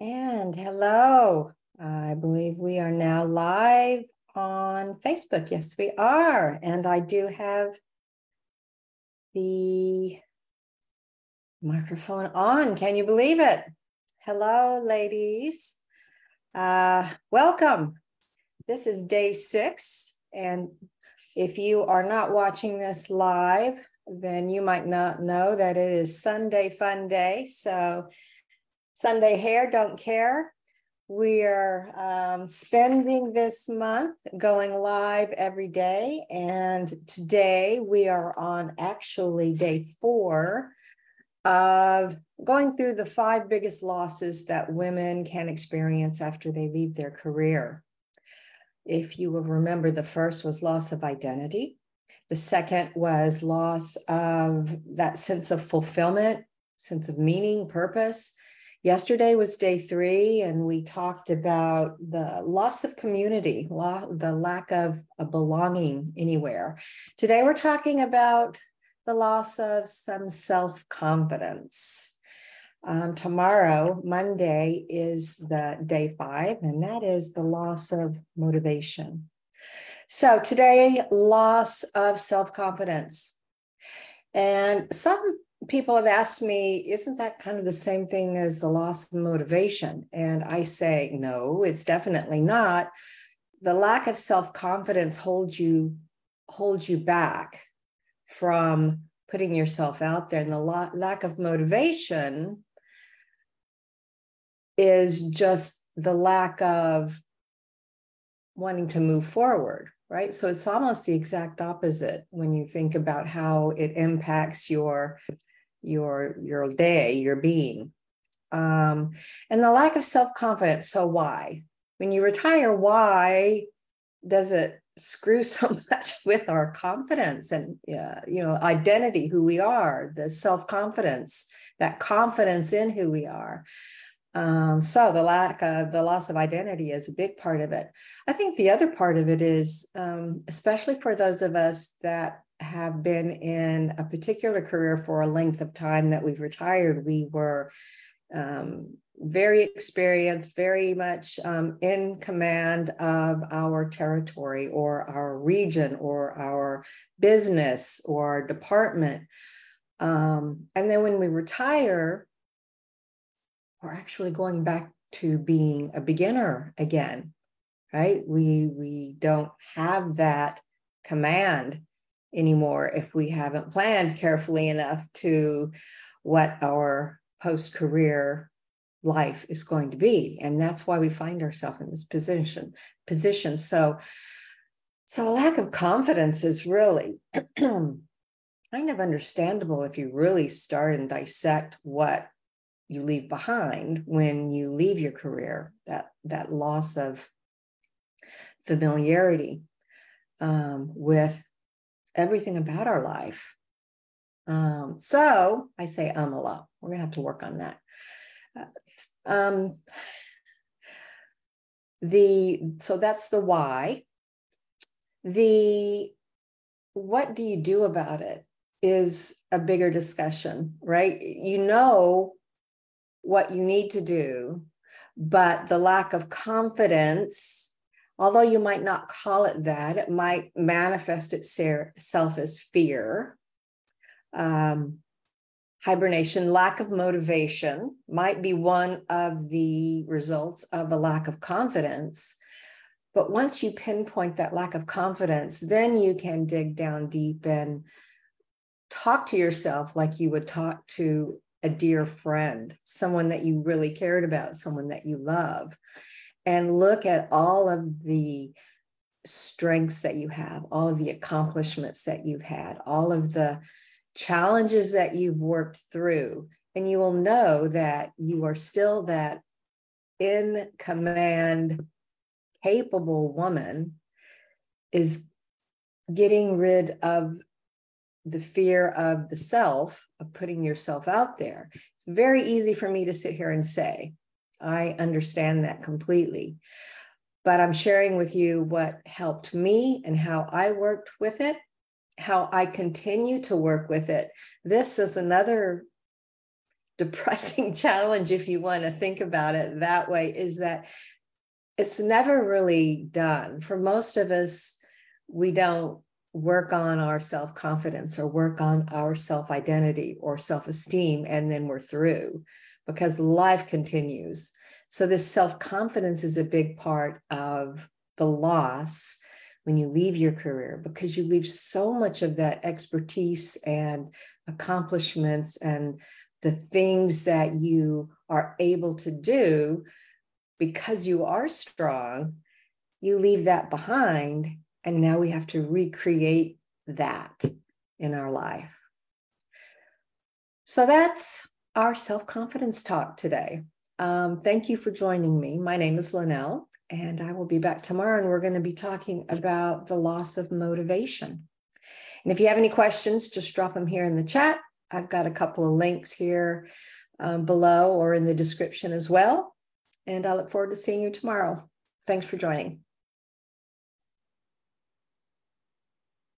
And hello, I believe we are now live on Facebook. Yes, we are. And I do have the microphone on. Can you believe it? Hello, ladies. Welcome. This is day 6. And if you are not watching this live, then you might not know that it is Sunday Fun Day. So Sunday Hair Don't Care. We are spending this month going live every day. And today we are on actually day 4 of going through the 5 biggest losses that women can experience after they leave their career. If you will remember, the first was loss of identity. The second was loss of that sense of fulfillment, sense of meaning, purpose. Yesterday was day 3, and we talked about the loss of community, the lack of a belonging anywhere. Today, we're talking about the loss of some self-confidence. Tomorrow, Monday, is the day 5, and that is the loss of motivation. So today, loss of self-confidence. And some people have asked me, isn't that kind of the same thing as the loss of motivation? And I say, no, it's definitely not. The lack of self-confidence holds you back from putting yourself out there. And the lack of motivation is just the lack of wanting to move forward, right? So it's almost the exact opposite when you think about how it impacts your day, your being. And the lack of self-confidence. So why? When you retire, why does it screw so much with our confidence and identity, who we are, the self-confidence, that confidence in who we are? So the loss of identity is a big part of it. I think the other part of it is, especially for those of us that have been in a particular career for a length of time that we've retired, we were very experienced, very much in command of our territory or our region or our business or department. And then when we retire, we're actually going back to being a beginner again, right? We don't have that command anymore if we haven't planned carefully enough to what our post-career life is going to be. And that's why we find ourselves in this position. So a lack of confidence is really kind of understandable if you really start and dissect what you leave behind when you leave your career, that loss of familiarity with everything about our life. So I say a lot. We're gonna have to work on that. So that's the why. What do you do about it is a bigger discussion, right? You know what you need to do, but the lack of confidence, although you might not call it that, it might manifest itself as fear, hibernation, lack of motivation might be one of the results of a lack of confidence. But once you pinpoint that lack of confidence, then you can dig down deep and talk to yourself like you would talk to a dear friend, someone that you really cared about, someone that you love, and look at all of the strengths that you have, all of the accomplishments that you've had, all of the challenges that you've worked through, and you will know that you are still that in command, capable woman is getting rid of the fear of the self, of putting yourself out there. It's very easy for me to sit here and say, I understand that completely, but I'm sharing with you what helped me and how I worked with it, how I continue to work with it. This is another depressing challenge, if you want to think about it that way, is that it's never really done. For most of us, we don't work on our self-confidence or work on our self-identity or self-esteem, and then we're through, because life continues. So this self-confidence is a big part of the loss when you leave your career, because you leave so much of that expertise and accomplishments and the things that you are able to do because you are strong. You leave that behind, and now we have to recreate that in our life. So that's our self-confidence talk today. Thank you for joining me. My name is Linnell, and I will be back tomorrow, and we're going to be talking about the loss of motivation. And if you have any questions, just drop them here in the chat. I've got a couple of links here below or in the description as well. And I look forward to seeing you tomorrow. Thanks for joining.